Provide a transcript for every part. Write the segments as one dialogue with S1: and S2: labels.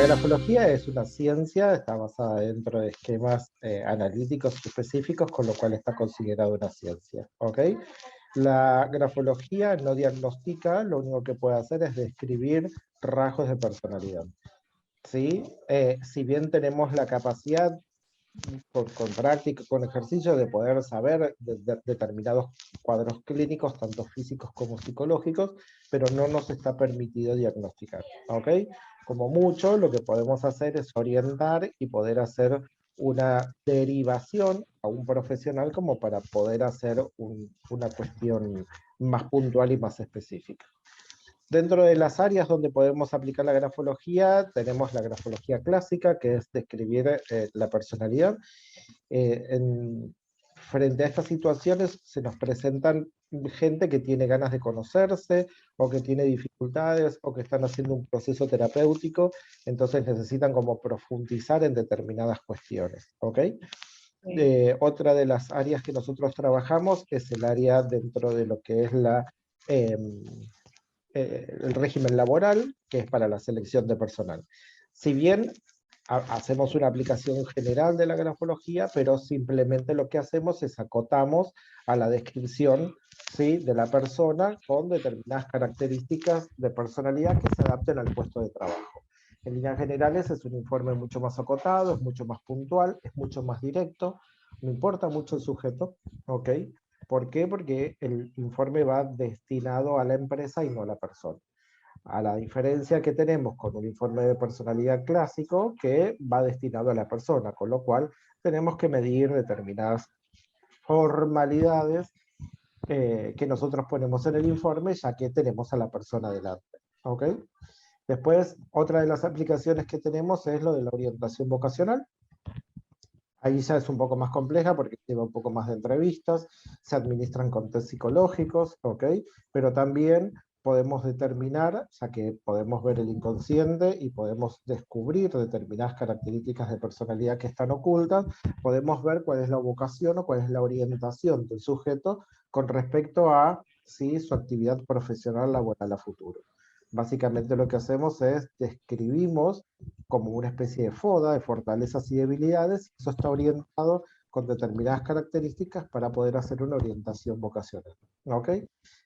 S1: grafología es una ciencia, está basada dentro de esquemas analíticos específicos, con lo cual está considerada una ciencia. ¿Ok? La grafología no diagnostica, lo único que puede hacer es describir rasgos de personalidad. ¿Sí? Si bien tenemos la capacidad con práctica, con ejercicio, de poder saber determinados cuadros clínicos, tanto físicos como psicológicos, pero no nos está permitido diagnosticar. ¿Ok? Como mucho, lo que podemos hacer es orientar y poder hacer una derivación a un profesional como para poder hacer una cuestión más puntual y más específica. Dentro de las áreas donde podemos aplicar la grafología, tenemos la grafología clásica, que es describir la personalidad. Frente a estas situaciones se nos presentan gente que tiene ganas de conocerse, o que tiene dificultades, o que están haciendo un proceso terapéutico, entonces necesitan como profundizar en determinadas cuestiones. ¿Ok?
S2: Sí.
S1: Otra de las áreas que nosotros trabajamos es el área dentro de lo que es eh, el régimen laboral, que es para la selección de personal. Si bien hacemos una aplicación general de la grafología, pero simplemente lo que hacemos es acotamos a la descripción, ¿sí?, de la persona con determinadas características de personalidad que se adapten al puesto de trabajo. En líneas generales es un informe mucho más acotado, es mucho más puntual, es mucho más directo, no importa mucho el sujeto, ¿ok? ¿Por qué? Porque el informe va destinado a la empresa y no a la persona. A la diferencia que tenemos con un informe de personalidad clásico que va destinado a la persona, con lo cual tenemos que medir determinadas formalidades que nosotros ponemos en el informe, ya que tenemos a la persona delante. ¿Ok? Después, otra de las aplicaciones que tenemos es lo de la orientación vocacional. Ahí ya es un poco más compleja porque lleva un poco más de entrevistas, se administran con test psicológicos, ¿ok? Pero también podemos determinar, ya que podemos ver el inconsciente y podemos descubrir determinadas características de personalidad que están ocultas, podemos ver cuál es la vocación o cuál es la orientación del sujeto con respecto a sí, su actividad profesional laboral a futuro. Básicamente lo que hacemos es describimos como una especie de FODA, de fortalezas y debilidades, y eso está orientado con determinadas características para poder hacer una orientación vocacional. ¿Ok?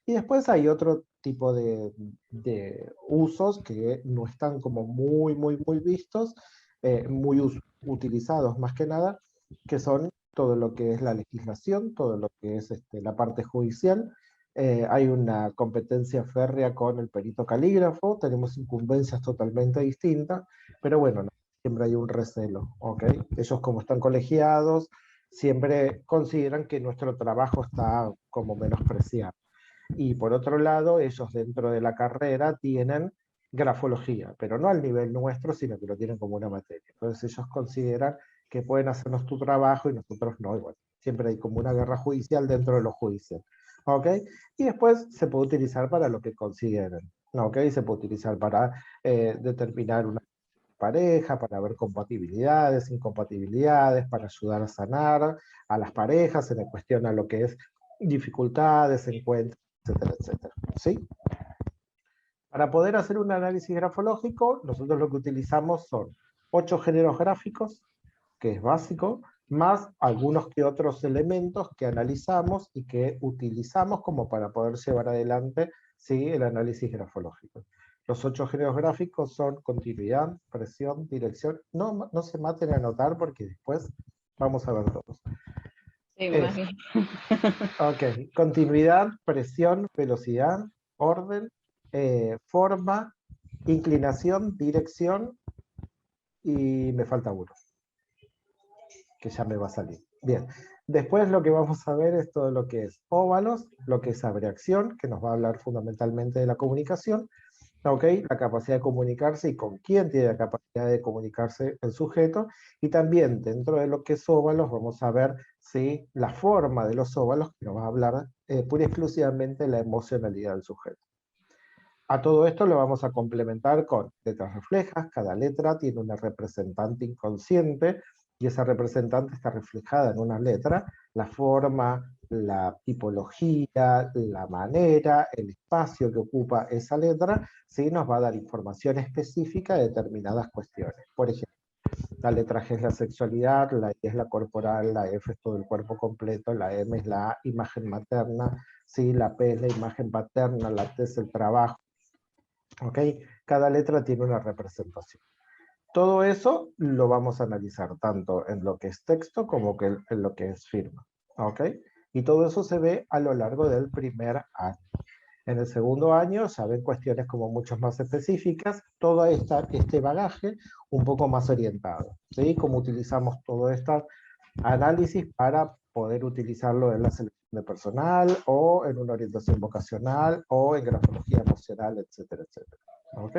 S1: Y después hay otro tipo de usos que no están como muy vistos, muy utilizados más que nada, que son todo lo que es la legislación, todo lo que es la parte judicial. Hay una competencia férrea con el perito calígrafo, tenemos incumbencias totalmente distintas, pero bueno, no, siempre hay un recelo, ¿ok? Ellos como están colegiados, siempre consideran que nuestro trabajo está como menospreciado. Y por otro lado, ellos dentro de la carrera tienen grafología, pero no al nivel nuestro, sino que lo tienen como una materia. Entonces ellos consideran que pueden hacernos tu trabajo y nosotros no. Y bueno, siempre hay como una guerra judicial dentro de lo judicial. ¿Ok? Y después se puede utilizar para lo que consideren. ¿Ok? Se puede utilizar para determinar una pareja, para ver compatibilidades, incompatibilidades, para ayudar a sanar a las parejas en cuestión a lo que es dificultades, encuentros, etcétera, etcétera. ¿Sí? Para poder hacer un análisis grafológico, nosotros lo que utilizamos son 8 géneros gráficos, que es básico, más algunos que otros elementos que analizamos y que utilizamos como para poder llevar adelante, ¿sí?, el análisis grafológico. Los 8 géneros gráficos son continuidad, presión, dirección. No, no se maten a anotar porque después vamos a ver todos.
S2: Sí, me
S1: Es,
S2: imagino.
S1: ok, continuidad, presión, velocidad, orden, forma, inclinación, dirección y me falta uno, que ya me va a salir. Bien, después lo que vamos a ver es todo lo que es óvalos, lo que es abreacción, que nos va a hablar fundamentalmente de la comunicación, ¿ok? La capacidad de comunicarse y con quién tiene la capacidad de comunicarse el sujeto, y también dentro de lo que es óvalos vamos a ver, ¿sí?, la forma de los óvalos, que nos va a hablar pura y exclusivamente de la emocionalidad del sujeto. A todo esto lo vamos a complementar con letras reflejas, cada letra tiene una representante inconsciente, y esa representante está reflejada en una letra, la forma, la tipología, la manera, el espacio que ocupa esa letra, ¿sí? Nos va a dar información específica de determinadas cuestiones. Por ejemplo, la letra G es la sexualidad, la I es la corporal, la F es todo el cuerpo completo, la M es la imagen materna, ¿sí? La P es la imagen paterna, la T es el trabajo. ¿Ok? Cada letra tiene una representación. Todo eso lo vamos a analizar tanto en lo que es texto como en lo que es firma. ¿Ok? Y todo eso se ve a lo largo del primer año. En el segundo año se ven cuestiones como mucho más específicas, todo este bagaje un poco más orientado. ¿Sí? Cómo utilizamos todo este análisis para poder utilizarlo en la selección de personal o en una orientación vocacional o en grafología emocional, etcétera, etcétera. ¿Ok?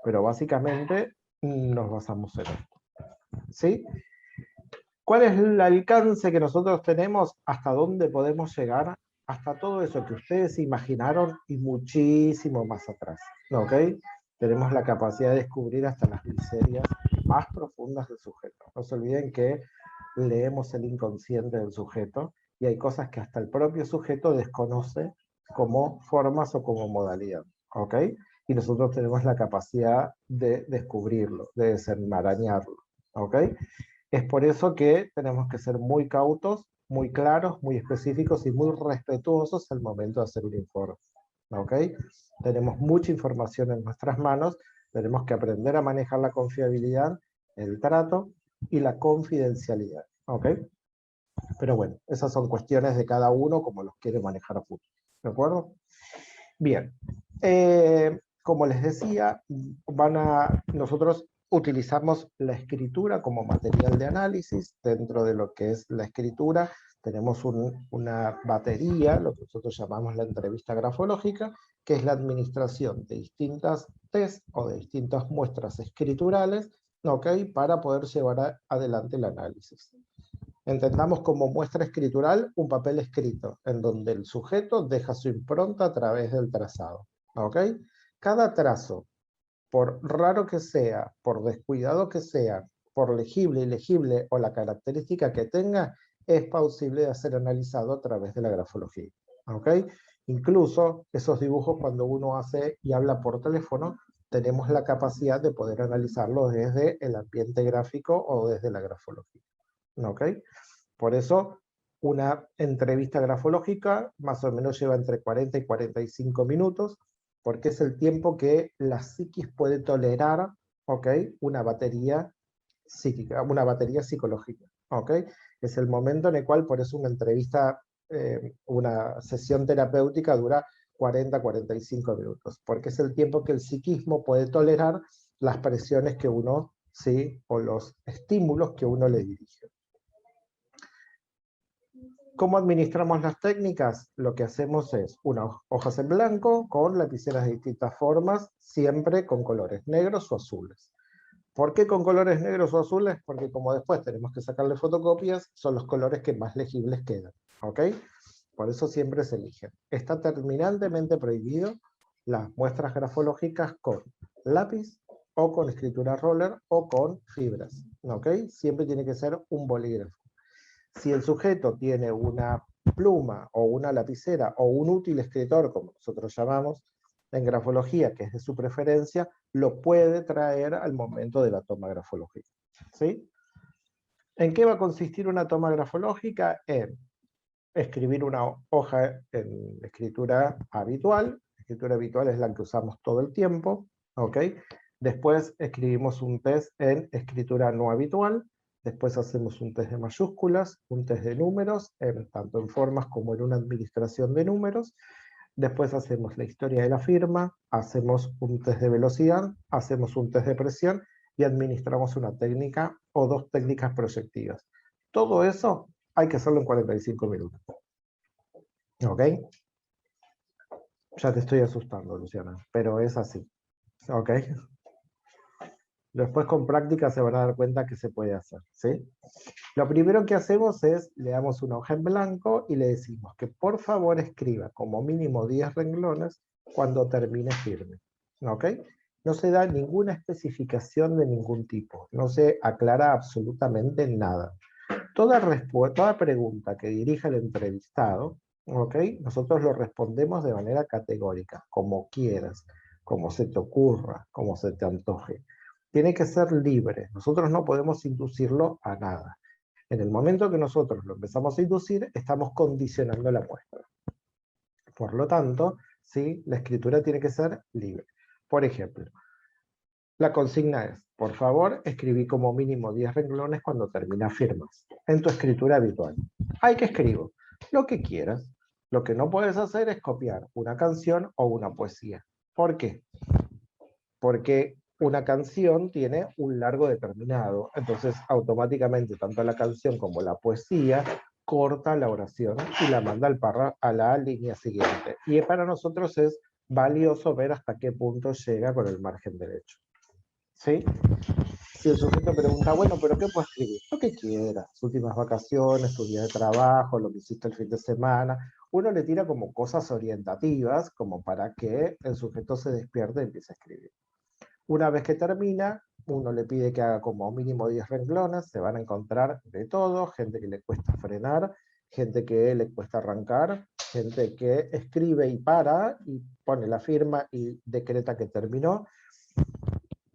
S1: Pero básicamente nos basamos en esto. ¿Sí? ¿Cuál es el alcance que nosotros tenemos? ¿Hasta dónde podemos llegar? Hasta todo eso que ustedes imaginaron y muchísimo más atrás. ¿Ok? Tenemos la capacidad de descubrir hasta las miserias más profundas del sujeto. No se olviden que leemos el inconsciente del sujeto y hay cosas que hasta el propio sujeto desconoce como formas o como modalidad. ¿Ok? Y nosotros tenemos la capacidad de descubrirlo, de desenmarañarlo. ¿Ok? Es por eso que tenemos que ser muy cautos, muy claros, muy específicos y muy respetuosos al momento de hacer un informe. ¿Ok? Tenemos mucha información en nuestras manos, tenemos que aprender a manejar la confiabilidad, el trato y la confidencialidad. ¿Ok? Pero bueno, esas son cuestiones de cada uno como los quiere manejar a futuro. ¿De acuerdo? Bien. Como les decía, nosotros utilizamos la escritura como material de análisis. Dentro de lo que es la escritura tenemos una batería, lo que nosotros llamamos la entrevista grafológica, que es la administración de distintas test o de distintas muestras escriturales, ¿ok? Para poder llevar adelante el análisis. Entendamos como muestra escritural un papel escrito, en donde el sujeto deja su impronta a través del trazado. ¿Ok? Cada trazo, por raro que sea, por descuidado que sea, por legible, ilegible o la característica que tenga, es posible de ser analizado a través de la grafología. ¿Ok? Incluso esos dibujos cuando uno hace y habla por teléfono, tenemos la capacidad de poder analizarlos desde el ambiente gráfico o desde la grafología. ¿Ok? Por eso, una entrevista grafológica más o menos lleva entre 40 y 45 minutos, porque es el tiempo que la psiquis puede tolerar, ¿ok? Una batería psíquica, una batería psicológica, ¿ok? Es el momento en el cual, por eso una entrevista, una sesión terapéutica dura 40 a 45 minutos, porque es el tiempo que el psiquismo puede tolerar las presiones que uno, ¿sí? O los estímulos que uno le dirige. ¿Cómo administramos las técnicas? Lo que hacemos es unas hojas en blanco con lapiceras de distintas formas, siempre con colores negros o azules. ¿Por qué con colores negros o azules? Porque como después tenemos que sacarle fotocopias, son los colores que más legibles quedan. ¿Ok? Por eso siempre se eligen. Está terminantemente prohibido las muestras grafológicas con lápiz o con escritura roller o con fibras. ¿Ok? Siempre tiene que ser un bolígrafo. Si el sujeto tiene una pluma o una lapicera o un útil escritor, como nosotros llamamos en grafología, que es de su preferencia, lo puede traer al momento de la toma grafológica. ¿Sí? ¿En qué va a consistir una toma grafológica? En escribir una hoja en escritura habitual. La escritura habitual es la que usamos todo el tiempo. ¿Ok? Después escribimos un test en escritura no habitual. Después hacemos un test de mayúsculas, un test de números, tanto en formas como en una administración de números. Después hacemos la historia de la firma, hacemos un test de velocidad, hacemos un test de presión y administramos una técnica o dos técnicas proyectivas. Todo eso hay que hacerlo en 45 minutos. ¿Ok? Ya te estoy asustando, Luciana, pero es así. ¿Ok? Después con práctica se van a dar cuenta que se puede hacer, ¿sí? Lo primero que hacemos es, le damos una hoja en blanco y le decimos que por favor escriba como mínimo 10 renglones cuando termine firme, ¿ok? no se da ninguna especificación de ningún tipo, no se aclara absolutamente nada. Toda pregunta que dirija el entrevistado, ¿ok? Nosotros lo respondemos de manera categórica, como quieras, como se te ocurra, como se te antoje. Tiene que ser libre, nosotros no podemos inducirlo a nada. En el momento que nosotros lo empezamos a inducir, estamos condicionando la muestra. Por lo tanto, ¿sí? La escritura tiene que ser libre. Por ejemplo, la consigna es, por favor, escribí como mínimo 10 renglones cuando termina firmas, en tu escritura habitual. ¿Ay, qué escribo? Lo que quieras. Lo que no puedes hacer es copiar una canción o una poesía. ¿Por qué? Porque una canción tiene un largo determinado, entonces automáticamente tanto la canción como la poesía corta la oración y la manda a la línea siguiente. Y para nosotros es valioso ver hasta qué punto llega con el margen derecho. ¿Sí? Si el sujeto pregunta, bueno, ¿pero qué puedo escribir? Lo que quieras, tus últimas vacaciones, tu día de trabajo, lo que hiciste el fin de semana, uno le tira como cosas orientativas, como para que el sujeto se despierte y empiece a escribir. Una vez que termina, uno le pide que haga como mínimo 10 renglones, se van a encontrar de todo, gente que le cuesta frenar, gente que le cuesta arrancar, gente que escribe y para, y pone la firma y decreta que terminó,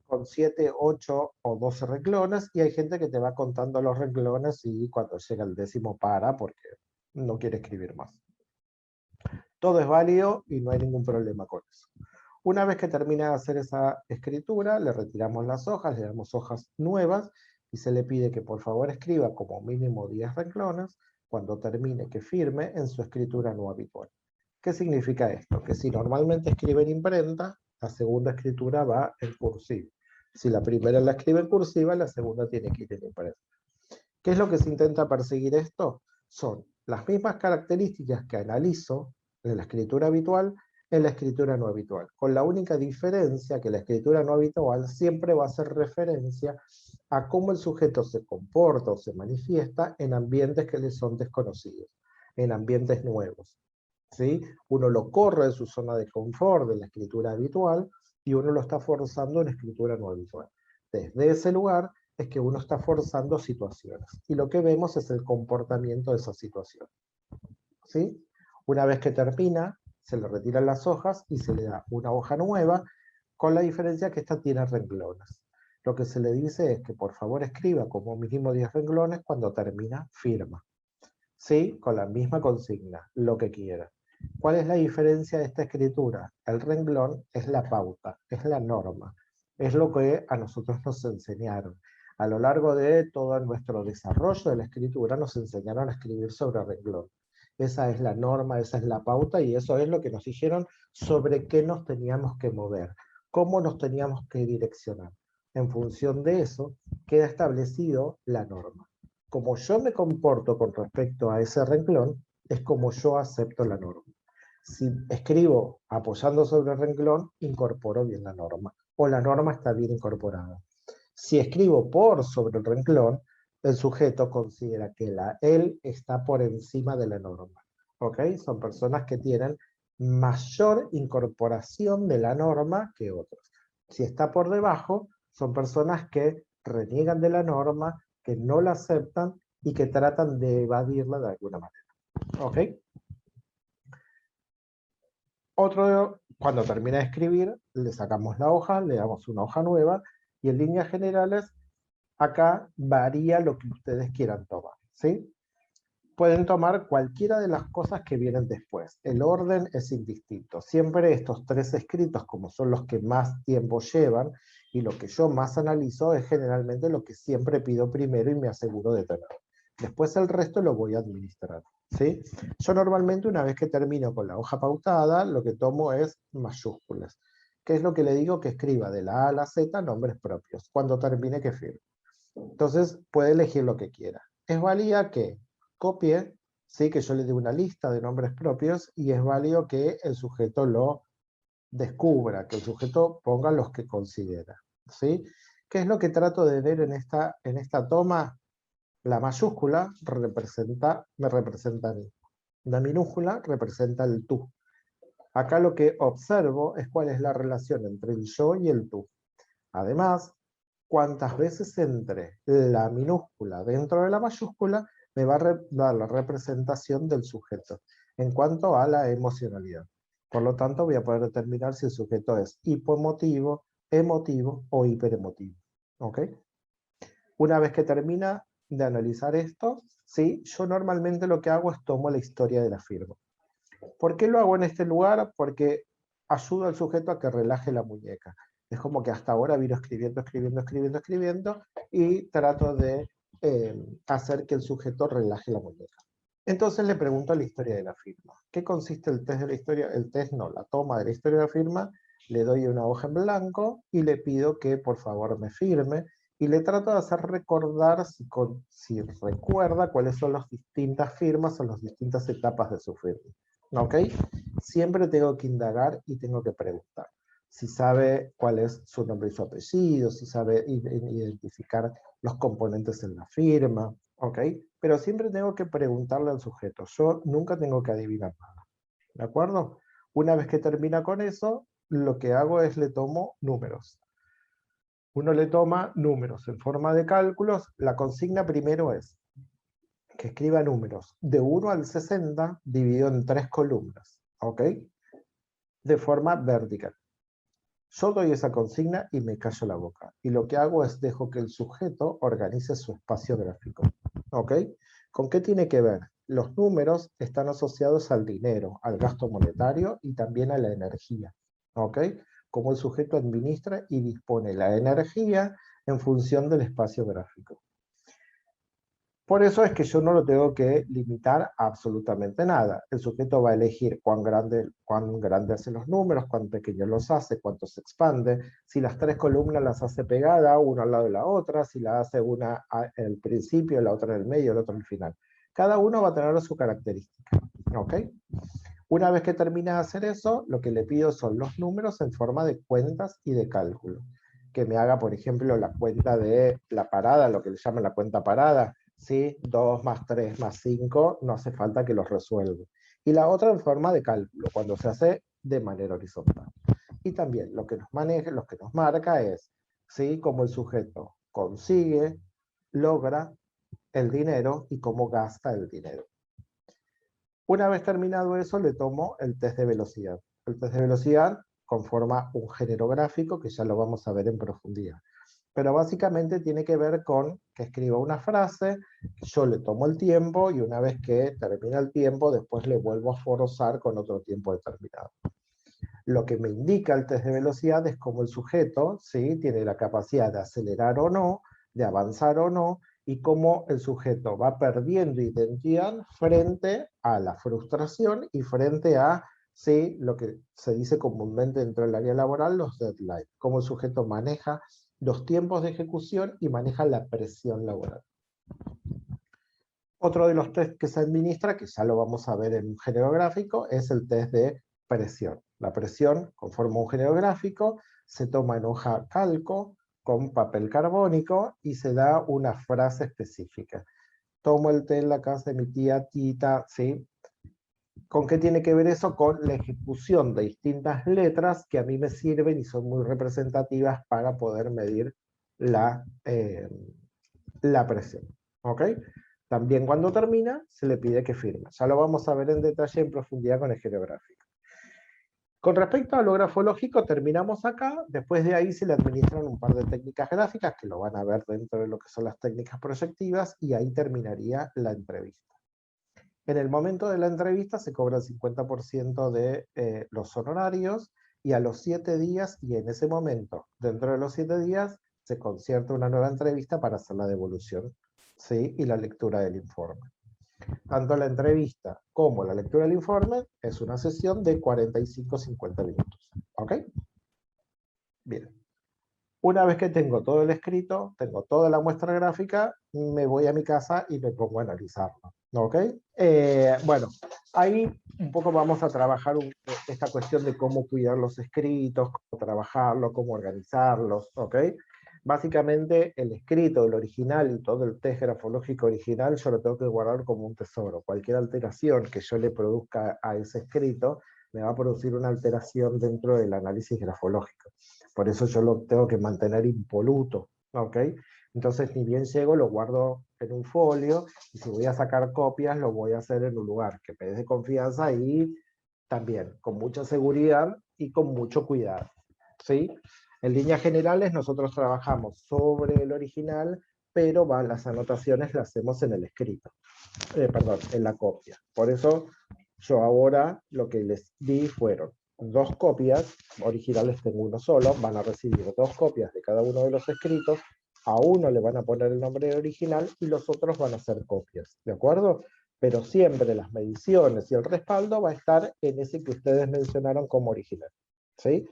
S1: con 7, 8 o 12 renglones, y hay gente que te va contando los renglones y cuando llega el 10º para porque no quiere escribir más. Todo es válido y no hay ningún problema con eso. Una vez que termina de hacer esa escritura, le retiramos las hojas, le damos hojas nuevas y se le pide que por favor escriba como mínimo 10 renglones cuando termine que firme en su escritura no habitual. ¿Qué significa esto? Que si normalmente escribe en imprenta, la segunda escritura va en cursiva. Si la primera la escribe en cursiva, la segunda tiene que ir en imprenta. ¿Qué es lo que se intenta perseguir esto? Son las mismas características que analizo en la escritura habitual en la escritura no habitual, con la única diferencia que la escritura no habitual siempre va a hacer referencia a cómo el sujeto se comporta o se manifiesta en ambientes que le son desconocidos, en ambientes nuevos. ¿Sí? Uno lo corre de su zona de confort de la escritura habitual y uno lo está forzando en escritura no habitual. Desde ese lugar es que uno está forzando situaciones y lo que vemos es el comportamiento de esa situación. ¿Sí? Una vez que termina, se le retiran las hojas y se le da una hoja nueva, con la diferencia que esta tiene renglones. Lo que se le dice es que por favor escriba como mínimo 10 renglones cuando termina firma. ¿Sí? Con la misma consigna, lo que quiera. ¿Cuál es la diferencia de esta escritura? El renglón es la pauta, es la norma, es lo que a nosotros nos enseñaron. A lo largo de todo nuestro desarrollo de la escritura nos enseñaron a escribir sobre renglón. Esa es la norma, esa es la pauta y eso es lo que nos dijeron sobre qué nos teníamos que mover, cómo nos teníamos que direccionar. En función de eso queda establecido la norma. Como yo me comporto con respecto a ese renglón, es como yo acepto la norma. Si escribo apoyando sobre el renglón, incorporo bien la norma, o la norma está bien incorporada. Si escribo por sobre el renglón, el sujeto considera que él está por encima de la norma. ¿Ok? Son personas que tienen mayor incorporación de la norma que otros. Si está por debajo, son personas que reniegan de la norma, que no la aceptan y que tratan de evadirla de alguna manera. ¿Ok? Cuando termina de escribir, le sacamos la hoja, le damos una hoja nueva y en líneas generales, acá varía lo que ustedes quieran tomar. ¿Sí? Pueden tomar cualquiera de las cosas que vienen después. El orden es indistinto. Siempre estos 3 escritos, como son los que más tiempo llevan, y lo que yo más analizo es generalmente lo que siempre pido primero y me aseguro de tener. Después el resto lo voy a administrar. ¿Sí? Yo normalmente una vez que termino con la hoja pautada, lo que tomo es mayúsculas. ¿Qué es lo que le digo? Que escriba de la A a la Z nombres propios. Cuando termine que firme. Entonces puede elegir lo que quiera. Es válida que copie, ¿sí? Que yo le dé una lista de nombres propios y es válido que el sujeto lo descubra, que el sujeto ponga los que considera. ¿Sí? ¿Qué es lo que trato de ver en esta toma? La mayúscula me representa a mí. La minúscula representa el tú. Acá lo que observo es cuál es la relación entre el yo y el tú. Además, cuántas veces entre la minúscula dentro de la mayúscula me va a dar la representación del sujeto en cuanto a la emocionalidad. Por lo tanto, voy a poder determinar si el sujeto es hipoemotivo, emotivo o hiperemotivo. ¿Ok? Una vez que termina de analizar esto, ¿sí? Yo normalmente lo que hago es tomo la historia de la firma. ¿Por qué lo hago en este lugar? Porque ayudo al sujeto a que relaje la muñeca. Es como que hasta ahora vino escribiendo, escribiendo, escribiendo, escribiendo, y trato de hacer que el sujeto relaje la muñeca. Entonces le pregunto la historia de la firma. ¿Qué consiste el test de la historia? El test no, la toma de la historia de la firma. Le doy una hoja en blanco y le pido que por favor me firme, y le trato de hacer recordar si recuerda cuáles son las distintas firmas o las distintas etapas de su firma. ¿Ok? Siempre tengo que indagar y tengo que preguntar. Si sabe cuál es su nombre y su apellido, si sabe identificar los componentes en la firma, ¿ok? Pero siempre tengo que preguntarle al sujeto. Yo nunca tengo que adivinar nada, ¿de acuerdo? Una vez que termina con eso, lo que hago es le tomo números. Uno le toma números en forma de cálculos. La consigna primero es que escriba números de 1 al 60 dividido en 3 columnas, ¿ok? De forma vertical. Yo doy esa consigna y me callo la boca. Y lo que hago es dejo que el sujeto organice su espacio gráfico, ¿ok? ¿Con qué tiene que ver? Los números están asociados al dinero, al gasto monetario y también a la energía, ¿ok? Cómo el sujeto administra y dispone la energía en función del espacio gráfico. Por eso es que yo no lo tengo que limitar a absolutamente nada. El sujeto va a elegir cuán grande hace los números, cuán pequeños los hace, cuánto se expande, si las 3 columnas las hace pegadas, una al lado de la otra, si la hace una en el principio, la otra en el medio, la otra en el final. Cada uno va a tener su característica, ¿ok? Una vez que termina de hacer eso, lo que le pido son los números en forma de cuentas y de cálculo. Que me haga, por ejemplo, la cuenta de la parada, lo que le llaman la cuenta parada, ¿sí? 2 más 3 más 5, no hace falta que los resuelva. Y la otra en forma de cálculo, cuando se hace de manera horizontal. Y también lo que nos maneja, lo que nos marca es, ¿sí? Cómo el sujeto consigue, logra el dinero y cómo gasta el dinero. Una vez terminado eso, le tomo el test de velocidad. El test de velocidad conforma un género gráfico que ya lo vamos a ver en profundidad. Pero básicamente tiene que ver con que escriba una frase, yo le tomo el tiempo y una vez que termina el tiempo, después le vuelvo a forzar con otro tiempo determinado. Lo que me indica el test de velocidad es cómo el sujeto, ¿sí?, tiene la capacidad de acelerar o no, de avanzar o no, y cómo el sujeto va perdiendo identidad frente a la frustración y frente a, ¿sí?, lo que se dice comúnmente dentro del área laboral, los deadlines. Cómo el sujeto maneja los tiempos de ejecución y maneja la presión laboral. Otro de los test que se administra, que ya lo vamos a ver en un género gráfico, es el test de presión. La presión conforma un género gráfico, se toma en hoja calco con papel carbónico y se da una frase específica. Tomo el té en la casa de mi tía Tita, ¿sí? ¿Con qué tiene que ver eso? Con la ejecución de distintas letras que a mí me sirven y son muy representativas para poder medir la presión. ¿Ok? También cuando termina, se le pide que firme. Ya lo vamos a ver en detalle, en profundidad con el geográfico. Con respecto a lo grafológico, terminamos acá. Después de ahí se le administran un par de técnicas gráficas, que lo van a ver dentro de lo que son las técnicas proyectivas, y ahí terminaría la entrevista. En el momento de la entrevista se cobra el 50% de los honorarios, y a los 7 días, y en ese momento, dentro de los 7 días, se concierta una nueva entrevista para hacer la devolución, ¿sí?, y la lectura del informe. Tanto la entrevista como la lectura del informe es una sesión de 45-50 minutos. ¿Ok? Bien. Una vez que tengo todo el escrito, tengo toda la muestra gráfica, me voy a mi casa y me pongo a analizarlo. ¿Ok? Bueno, ahí un poco vamos a trabajar esta cuestión de cómo cuidar los escritos, cómo trabajarlos, cómo organizarlos. ¿Ok? Básicamente el escrito, el original y todo el test grafológico original yo lo tengo que guardar como un tesoro. Cualquier alteración que yo le produzca a ese escrito me va a producir una alteración dentro del análisis grafológico. Por eso yo lo tengo que mantener impoluto, ¿ok? Entonces, ni bien llego, lo guardo en un folio, y si voy a sacar copias, lo voy a hacer en un lugar que me dé de confianza y también con mucha seguridad y con mucho cuidado, ¿sí? En líneas generales, nosotros trabajamos sobre el original, pero las anotaciones las hacemos en el escrito, perdón, en la copia. Por eso yo ahora lo que les di fueron 2 copias, originales tengo uno solo, van a recibir 2 copias de cada uno de los escritos, a uno le van a poner el nombre de original y los otros van a ser copias, ¿de acuerdo? Pero siempre las mediciones y el respaldo va a estar en ese que ustedes mencionaron como original, ¿sí?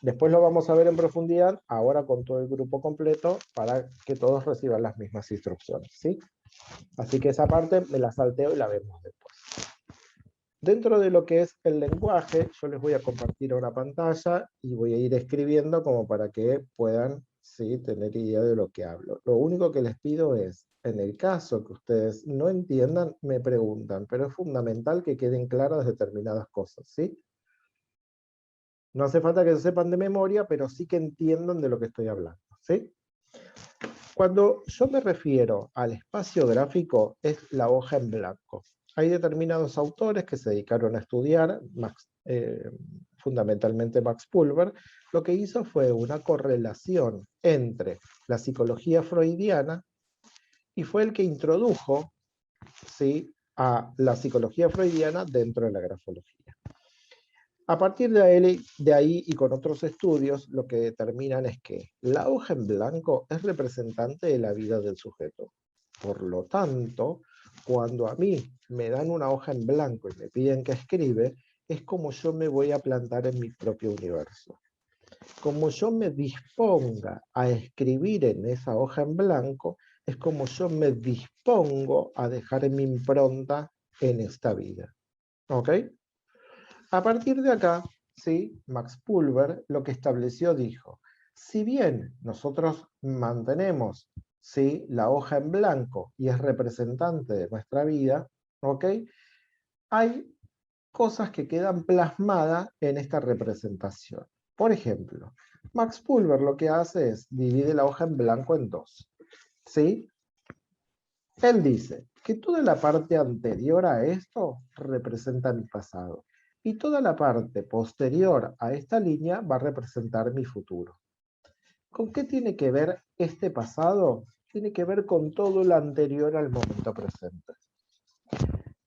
S1: Después lo vamos a ver en profundidad, ahora con todo el grupo completo, para que todos reciban las mismas instrucciones, ¿sí? Así que esa parte me la salteo y la vemos después. Dentro de lo que es el lenguaje, yo les voy a compartir una pantalla y voy a ir escribiendo como para que puedan, ¿sí?, tener idea de lo que hablo. Lo único que les pido es, en el caso que ustedes no entiendan, me preguntan, pero es fundamental que queden claras determinadas cosas, ¿sí? No hace falta que se sepan de memoria, pero sí que entiendan de lo que estoy hablando, ¿sí? Cuando yo me refiero al espacio gráfico, es la hoja en blanco. Hay determinados autores que se dedicaron a estudiar, fundamentalmente Max Pulver, lo que hizo fue una correlación entre la psicología freudiana y fue el que introdujo, ¿sí?, a la psicología freudiana dentro de la grafología. A partir de ahí y con otros estudios, lo que determinan es que la hoja en blanco es representante de la vida del sujeto. Por lo tanto, cuando a mí me dan una hoja en blanco y me piden que escribe, es como yo me voy a plantar en mi propio universo. Como yo me disponga a escribir en esa hoja en blanco, es como yo me dispongo a dejar mi impronta en esta vida. ¿Ok? A partir de acá, ¿sí?, Max Pulver lo que estableció dijo, si bien nosotros mantenemos, ¿sí?, la hoja en blanco y es representante de nuestra vida, ¿ok?, hay cosas que quedan plasmadas en esta representación. Por ejemplo, Max Pulver lo que hace es divide la hoja en blanco en 2, ¿sí? Él dice que toda la parte anterior a esto representa mi pasado y toda la parte posterior a esta línea va a representar mi futuro. ¿Con qué tiene que ver este pasado? Tiene que ver con todo lo anterior al momento presente.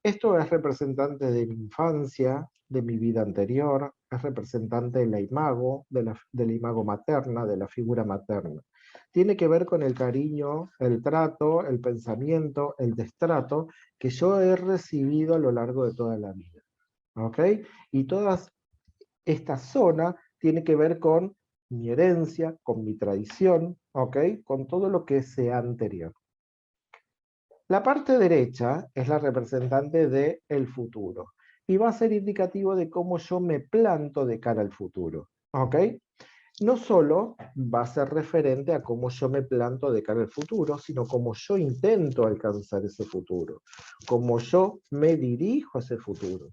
S1: Esto es representante de mi infancia, de mi vida anterior, es representante de la imago, de la imago materna, de la figura materna. Tiene que ver con el cariño, el trato, el pensamiento, el destrato que yo he recibido a lo largo de toda la vida. ¿Ok? Y toda esta zona tiene que ver con mi herencia, con mi tradición, ¿ok?, con todo lo que sea anterior. La parte derecha es la representante del futuro y va a ser indicativo de cómo yo me planto de cara al futuro, ¿ok? No solo va a ser referente a cómo yo me planto de cara al futuro, sino cómo yo intento alcanzar ese futuro, cómo yo me dirijo a ese futuro.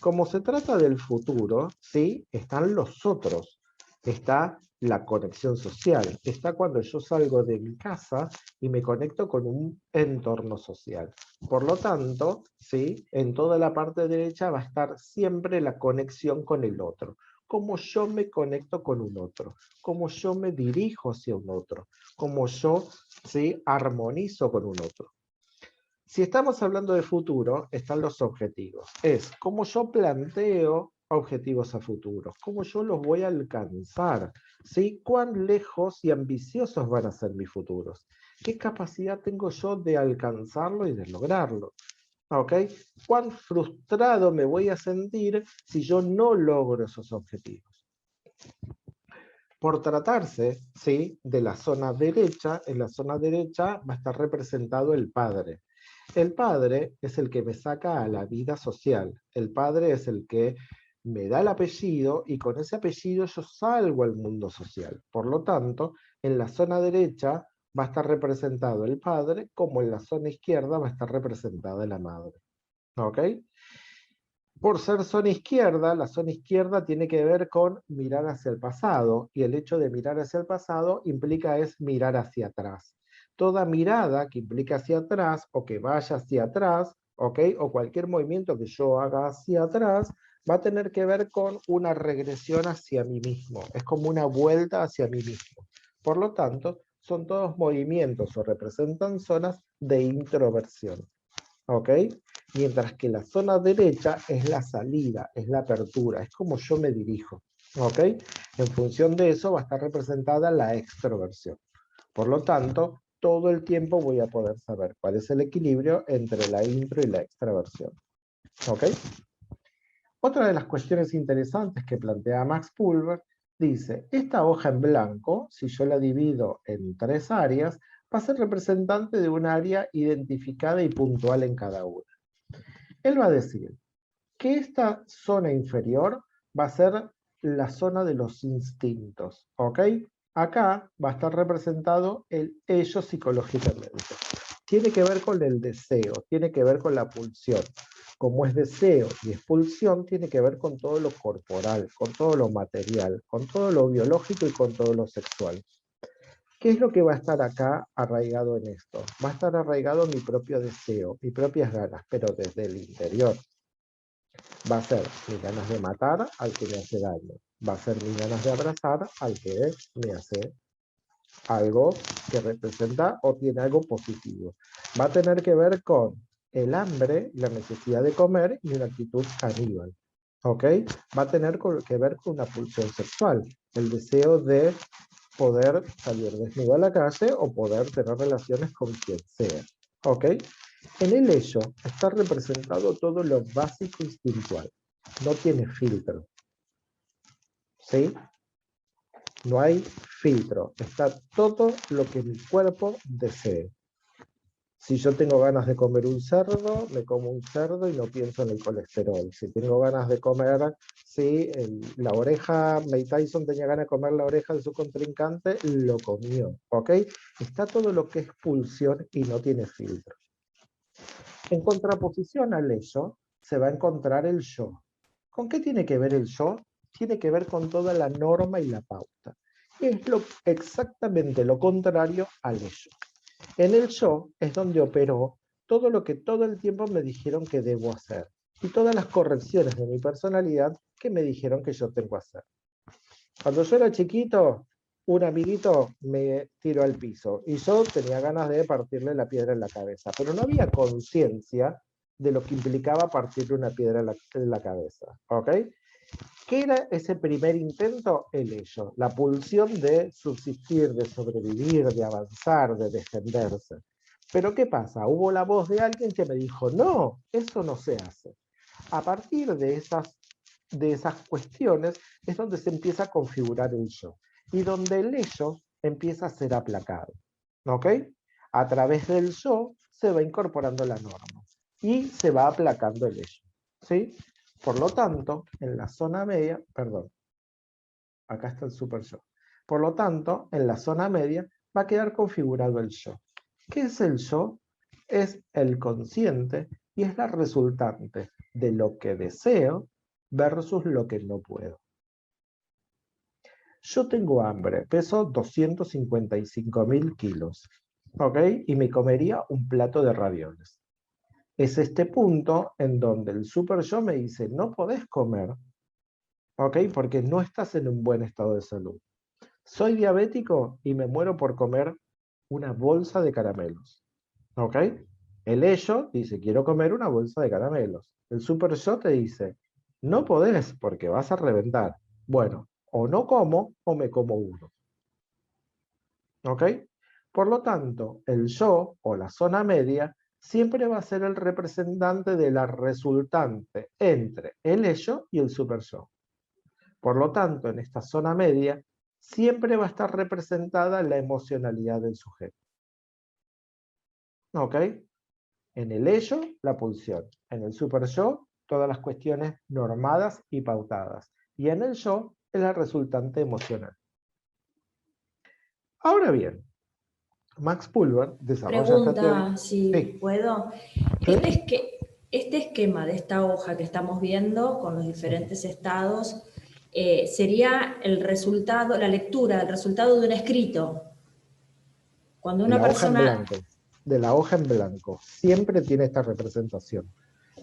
S1: Como se trata del futuro, ¿sí?, están los otros, está la conexión social, está cuando yo salgo de mi casa y me conecto con un entorno social. Por lo tanto, ¿sí?, en toda la parte derecha va a estar siempre la conexión con el otro. Cómo yo me conecto con un otro, cómo yo me dirijo hacia un otro, cómo yo, ¿sí?, armonizo con un otro. Si estamos hablando de futuro, están los objetivos. Es cómo yo planteo objetivos a futuro, cómo yo los voy a alcanzar, ¿sí? Cuán lejos y ambiciosos van a ser mis futuros, qué capacidad tengo yo de alcanzarlo y de lograrlo, ¿ok? Cuán frustrado me voy a sentir si yo no logro esos objetivos. Por tratarse, ¿sí?, de la zona derecha, en la zona derecha va a estar representado el padre. El padre es el que me saca a la vida social. El padre es el que me da el apellido y con ese apellido yo salgo al mundo social. Por lo tanto, en la zona derecha va a estar representado el padre, como en la zona izquierda va a estar representada la madre. ¿Ok? Por ser zona izquierda, la zona izquierda tiene que ver con mirar hacia el pasado, y el hecho de mirar hacia el pasado implica es mirar hacia atrás. Toda mirada que implica hacia atrás, o que vaya hacia atrás, ¿ok? O cualquier movimiento que yo haga hacia atrás, va a tener que ver con una regresión hacia mí mismo. Es como una vuelta hacia mí mismo. Por lo tanto, son todos movimientos o representan zonas de introversión. ¿Ok? Mientras que la zona derecha es la salida, es la apertura, es como yo me dirijo. ¿Ok? En función de eso va a estar representada la extroversión. Por lo tanto, todo el tiempo voy a poder saber cuál es el equilibrio entre la intro y la extraversión. ¿Ok? Otra de las cuestiones interesantes que plantea Max Pulver dice, esta hoja en blanco, si yo la divido en 3 áreas, va a ser representante de un área identificada y puntual en cada una. Él va a decir que esta zona inferior va a ser la zona de los instintos, ¿ok? Acá va a estar representado el ello psicológicamente. Tiene que ver con el deseo, tiene que ver con la pulsión. Como es deseo y es pulsión, tiene que ver con todo lo corporal, con todo lo material, con todo lo biológico y con todo lo sexual. ¿Qué es lo que va a estar acá arraigado en esto? Va a estar arraigado mi propio deseo, mis propias ganas, pero desde el interior. Va a ser mis ganas de matar al que me hace daño. Va a ser mis ganas de abrazar al que me hace algo que representa o tiene algo positivo. Va a tener que ver con el hambre, la necesidad de comer y una actitud caníbal. ¿Ok? Va a tener que ver con una pulsión sexual, el deseo de poder salir desnudo a la calle o poder tener relaciones con quien sea. ¿Ok? En el ello está representado todo lo básico instintual. No tiene filtro. ¿Sí? No hay filtro. Está todo lo que mi cuerpo desee. Si yo tengo ganas de comer un cerdo, me como un cerdo y no pienso en el colesterol. Si tengo ganas de comer, la oreja, Mike Tyson tenía ganas de comer la oreja de su contrincante, lo comió. ¿Ok? Está todo lo que es pulsión y no tiene filtro. En contraposición al ello, se va a encontrar el yo. ¿Con qué tiene que ver el yo? Tiene que ver con toda la norma y la pauta. Es exactamente lo contrario al ello. En el yo es donde operó todo lo que todo el tiempo me dijeron que debo hacer y todas las correcciones de mi personalidad que me dijeron que yo tengo que hacer. Cuando yo era chiquito, un amiguito me tiró al piso y yo tenía ganas de partirle la piedra en la cabeza, pero no había conciencia de lo que implicaba partirle una piedra en la cabeza. ¿Ok? ¿Qué era ese primer intento? El ello, la pulsión de subsistir, de sobrevivir, de avanzar, de defenderse. Pero ¿qué pasa? Hubo la voz de alguien que me dijo, no, eso no se hace. A partir de esas cuestiones es donde se empieza a configurar el yo y donde el ello empieza a ser aplacado. ¿Ok? A través del yo se va incorporando la norma y se va aplacando el ello. ¿Sí? Por lo tanto, en la zona media, perdón, acá está el super yo. Por lo tanto, en la zona media va a quedar configurado el yo. ¿Qué es el yo? Es el consciente y es la resultante de lo que deseo versus lo que no puedo. Yo tengo hambre, peso 255.000 kilos, ¿ok? Y me comería un plato de ravioles. Es este punto en donde el super yo me dice, no podés comer, ¿ok? Porque no estás en un buen estado de salud. Soy diabético y me muero por comer una bolsa de caramelos, ¿ok? El ello dice, quiero comer una bolsa de caramelos. El super yo te dice, no podés porque vas a reventar. Bueno, o no como o me como uno, ¿ok? Por lo tanto, el yo o la zona media siempre va a ser el representante de la resultante entre el ello y el super yo. Por lo tanto, en esta zona media siempre va a estar representada la emocionalidad del sujeto. ¿Ok? En el ello, la pulsión. En el super yo, todas las cuestiones normadas y pautadas. Y en el yo, es la resultante emocional. Ahora bien, Max Pulver desarrolla esta teoría.
S3: Pregunta, si
S1: Sí.
S3: puedo.
S1: ¿Sí?
S3: Él es que
S2: este esquema de esta hoja que estamos viendo con los diferentes estados sería el resultado, la lectura del resultado de un escrito. Cuando
S1: De
S2: una
S1: la hoja en
S2: persona...
S1: blanco. De la hoja en blanco. Siempre tiene esta representación.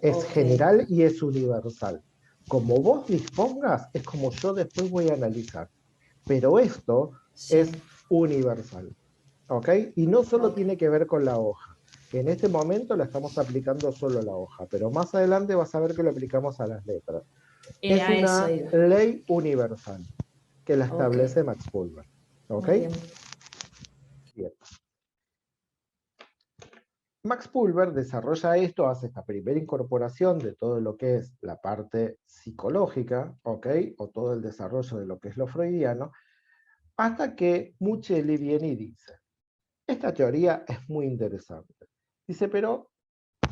S1: Es
S2: Ok.
S1: general y es universal. Como vos dispongas, es como yo después voy a analizar. Pero esto
S2: Sí.
S1: es universal. ¿Ok? Y no solo
S2: Ok.
S1: tiene que ver con la hoja. En este momento la estamos aplicando solo a la hoja, pero más adelante vas a ver que lo aplicamos a las letras. Es
S2: A eso
S1: una
S2: iba.
S1: ley universal que la
S2: Ok.
S1: establece Max Pulver. ¿Ok?
S2: Muy bien.
S1: Bien. Max Pulver desarrolla esto, hace esta primera incorporación de todo lo que es la parte psicológica, ¿ok? O todo el desarrollo de lo que es lo freudiano, hasta que Muchelli viene y dice, esta teoría es muy interesante. Dice, pero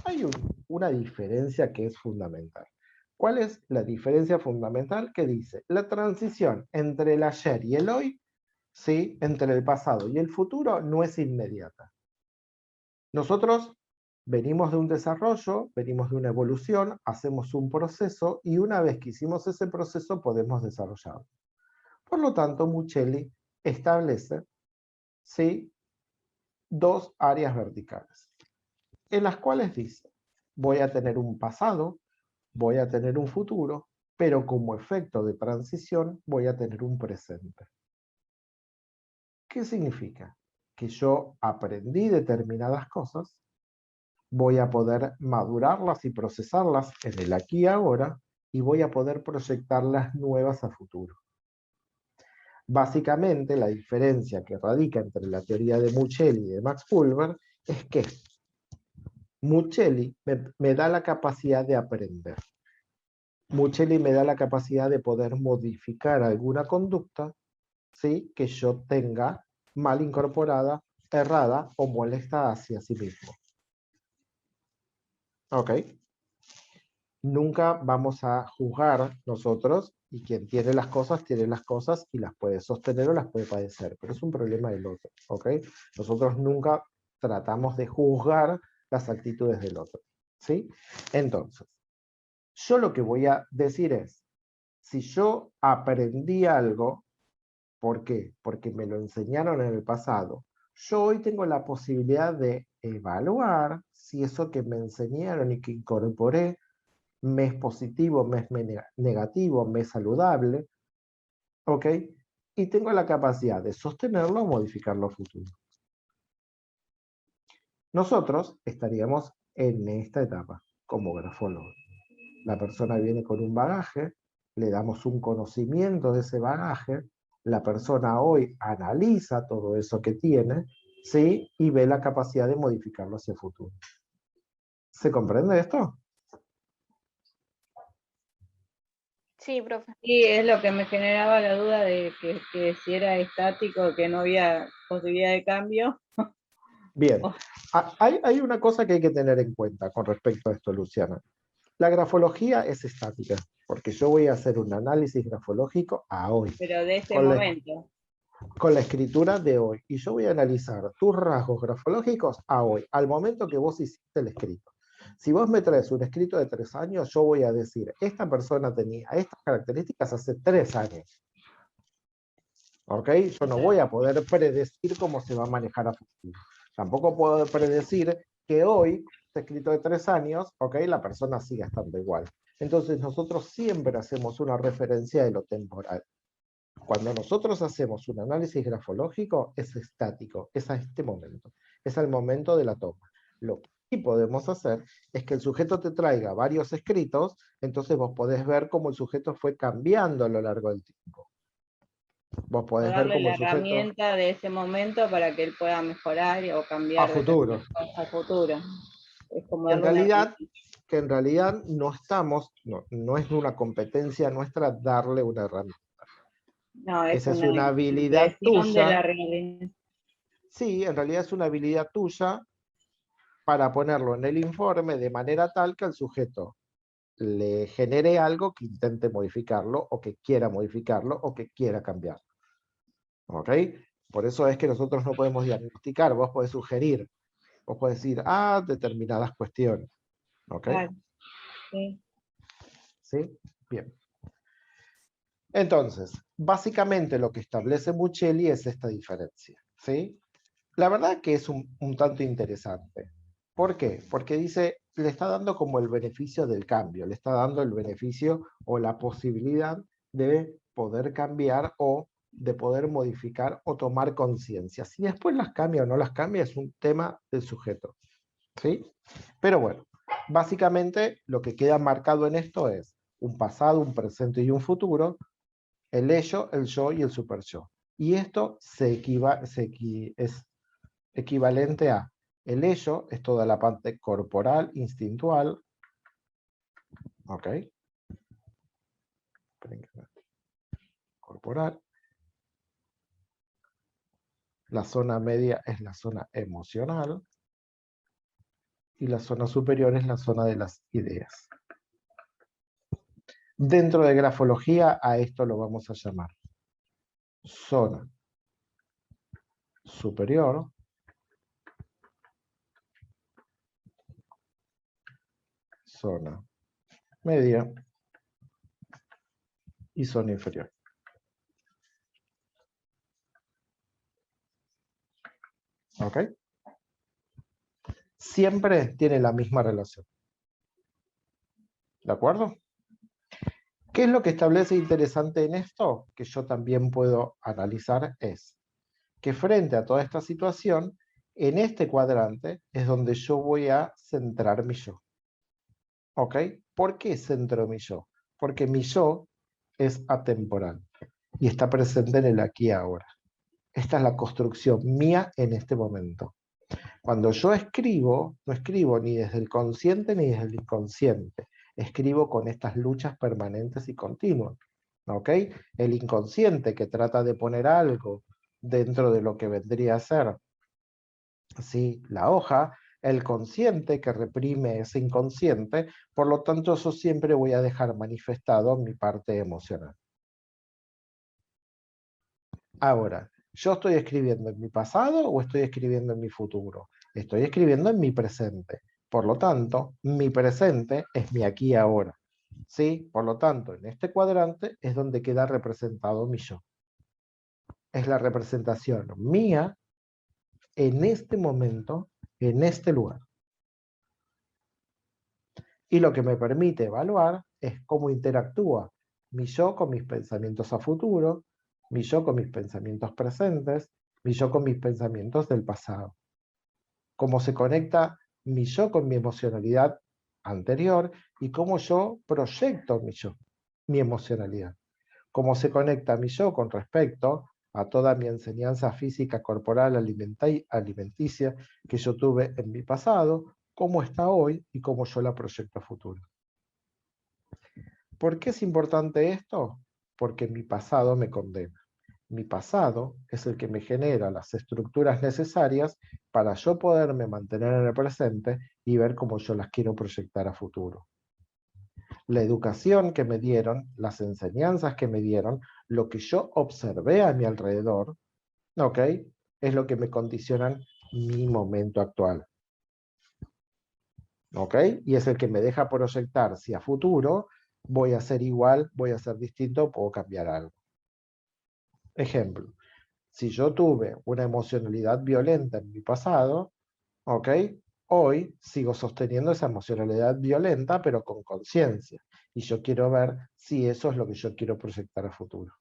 S1: hay una diferencia que es fundamental. ¿Cuál es la diferencia fundamental? Que dice, la transición entre el ayer y el hoy, ¿sí? Entre el pasado y el futuro, no es inmediata. Nosotros venimos de un desarrollo, venimos de una evolución, hacemos un proceso y una vez que hicimos ese proceso podemos desarrollarlo. Por lo tanto, Muchelli establece, ¿sí?, dos áreas verticales, en las cuales dice, voy a tener un pasado, voy a tener un futuro, pero como efecto de transición voy a tener un presente. ¿Qué significa? Que yo aprendí determinadas cosas, voy a poder madurarlas y procesarlas en el aquí y ahora, y voy a poder proyectarlas nuevas a futuro. Básicamente, la diferencia que radica entre la teoría de Muchelli y de Max Pulver es que Muchelli me da la capacidad de aprender. Muchelli me da la capacidad de poder modificar alguna conducta, ¿sí?, que yo tenga mal incorporada, errada o molesta hacia sí mismo. ¿Ok? Nunca vamos a juzgar nosotros, y quien tiene las cosas y las puede sostener o las puede padecer, pero es un problema del otro, ¿ok? Nosotros nunca tratamos de juzgar las actitudes del otro, ¿sí? Entonces, yo lo que voy a decir es, si yo aprendí algo, ¿por qué? Porque me lo enseñaron en el pasado, yo hoy tengo la posibilidad de evaluar si eso que me enseñaron y que incorporé me es positivo, me es negativo, me es saludable, ¿ok? Y tengo la capacidad de sostenerlo o modificarlo a futuro. Nosotros estaríamos en esta etapa como grafólogos. La persona viene con un bagaje, le damos un conocimiento de ese bagaje, la persona hoy analiza todo eso que tiene, ¿sí?, y ve la capacidad de modificarlo hacia el futuro. ¿Se comprende esto?
S3: Sí, profe.
S2: Sí, es lo que me generaba la duda de que si era estático, que no había posibilidad de cambio.
S1: Bien,
S2: Oh.
S1: hay una cosa que hay que tener en cuenta con respecto a esto, Luciana. La grafología es estática, porque yo voy a hacer un análisis grafológico a hoy,
S2: Pero de este
S1: con
S2: momento.
S1: con la escritura de hoy, y yo voy a analizar tus rasgos grafológicos a hoy, al momento que vos hiciste el escrito. Si vos me traes un escrito de 3 años, yo voy a decir, esta persona tenía estas características hace 3 años. ¿Ok? Yo no voy a poder predecir cómo se va a manejar a futuro. Tampoco puedo predecir que hoy, este escrito de 3 años, ¿ok?, la persona siga estando igual. Entonces nosotros siempre hacemos una referencia de lo temporal. Cuando nosotros hacemos un análisis grafológico, es estático, es a este momento, es al momento de la toma. Lo que sí podemos hacer es que el sujeto te traiga varios escritos, entonces vos podés ver cómo el sujeto fue cambiando a lo largo del tiempo. Vos
S2: O
S1: podés ver
S2: darle
S1: cómo
S2: la
S1: el sujeto
S2: herramienta de ese momento para que él pueda mejorar o
S1: a
S2: cambiar
S1: futuro.
S2: determinadas cosas a futuro. Es como
S1: Que en
S2: darle una
S1: realidad,
S2: herramienta.
S1: no estamos, no es una competencia nuestra darle una herramienta.
S2: No, es
S1: Esa es
S2: una
S1: una habilidad
S2: impresión de la
S1: tuya.
S2: realidad.
S1: Sí, en realidad es una habilidad tuya para ponerlo en el informe de manera tal que al sujeto le genere algo que intente modificarlo, o que quiera modificarlo, o que quiera cambiarlo. ¿Ok? Por eso es que nosotros no podemos diagnosticar, vos podés sugerir, vos podés decir, determinadas cuestiones. ¿Ok?
S2: Claro. Sí.
S1: ¿Sí? Bien. Entonces, básicamente lo que establece Buccelli es esta diferencia, ¿sí? La verdad que es un tanto interesante. ¿Por qué? Porque dice, le está dando como el beneficio del cambio, le está dando el beneficio o la posibilidad de poder cambiar o de poder modificar o tomar conciencia. Si después las cambia o no las cambia es un tema del sujeto, ¿sí? Pero bueno, básicamente lo que queda marcado en esto es un pasado, un presente y un futuro, el ello, el yo y el super yo. Y esto es equivalente a el ello, es toda la parte corporal, instintual, ¿ok? Corporal. La zona media es la zona emocional y la zona superior es la zona de las ideas. Dentro de grafología a esto lo vamos a llamar zona superior, zona media y zona inferior. ¿Ok? Siempre tiene la misma relación. ¿De acuerdo? ¿Qué es lo que establece interesante en esto? Que yo también puedo analizar es que frente a toda esta situación, en este cuadrante es donde yo voy a centrar mi yo. ¿Ok? ¿Por qué centro mi yo? Porque mi yo es atemporal y está presente en el aquí y ahora. Esta es la construcción mía en este momento. Cuando yo escribo, no escribo ni desde el consciente ni desde el inconsciente. Escribo con estas luchas permanentes y continuas. ¿Ok? El inconsciente que trata de poner algo dentro de lo que vendría a ser, ¿sí?, la hoja, el consciente que reprime ese inconsciente, por lo tanto yo siempre voy a dejar manifestado mi parte emocional. Ahora, ¿yo estoy escribiendo en mi pasado o estoy escribiendo en mi futuro? Estoy escribiendo en mi presente. Por lo tanto, mi presente es mi aquí y ahora. ¿Sí? Por lo tanto, en este cuadrante es donde queda representado mi yo. Es la representación mía en este momento, en este lugar. Y lo que me permite evaluar es cómo interactúa mi yo con mis pensamientos a futuro, mi yo con mis pensamientos presentes, mi yo con mis pensamientos del pasado. Cómo se conecta mi yo con mi emocionalidad anterior y cómo yo proyecto mi yo, mi emocionalidad. Cómo se conecta mi yo con respecto a toda mi enseñanza física, corporal, alimenticia que yo tuve en mi pasado, cómo está hoy y cómo yo la proyecto a futuro. ¿Por qué es importante esto? Porque mi pasado me condena. Mi pasado es el que me genera las estructuras necesarias para yo poderme mantener en el presente y ver cómo yo las quiero proyectar a futuro. La educación que me dieron, las enseñanzas que me dieron, lo que yo observé a mi alrededor, ¿ok?, es lo que me condicionan mi momento actual. ¿Ok? Y es el que me deja proyectar si a futuro voy a ser igual, voy a ser distinto, puedo cambiar algo. Ejemplo, si yo tuve una emocionalidad violenta en mi pasado, ¿ok?, hoy sigo sosteniendo esa emocionalidad violenta, pero con conciencia. Y yo quiero ver si eso es lo que yo quiero proyectar a futuro.